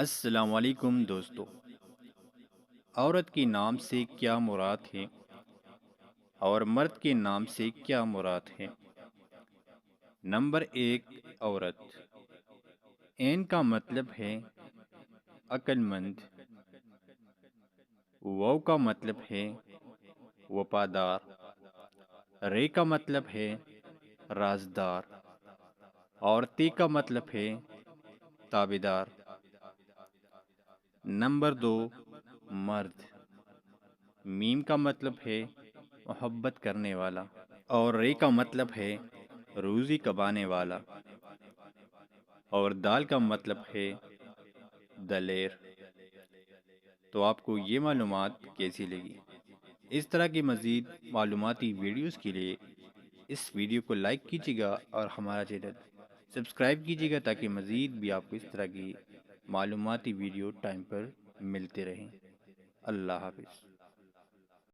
السلام علیکم دوستو، عورت کے نام سے کیا مراد ہے اور مرد کے نام سے کیا مراد ہے؟ نمبر ایک، عورت۔ عین کا مطلب ہے عقل مند، واو کا مطلب ہے وفادار، رے کا مطلب ہے رازدار، اور تے کا مطلب ہے تابیدار۔ نمبر دو، مرد۔ میم کا مطلب ہے محبت کرنے والا، اور رے کا مطلب ہے روزی کمانے والا، اور دال کا مطلب ہے دلیر۔ تو آپ کو یہ معلومات کیسی لگی؟ اس طرح کی مزید معلوماتی ویڈیوز کے لیے اس ویڈیو کو لائک کیجیے گا اور ہمارا چینل سبسکرائب کیجیے گا تاکہ مزید بھی آپ کو اس طرح کی معلوماتی ویڈیو ٹائم پر ملتے رہیں۔ اللہ حافظ۔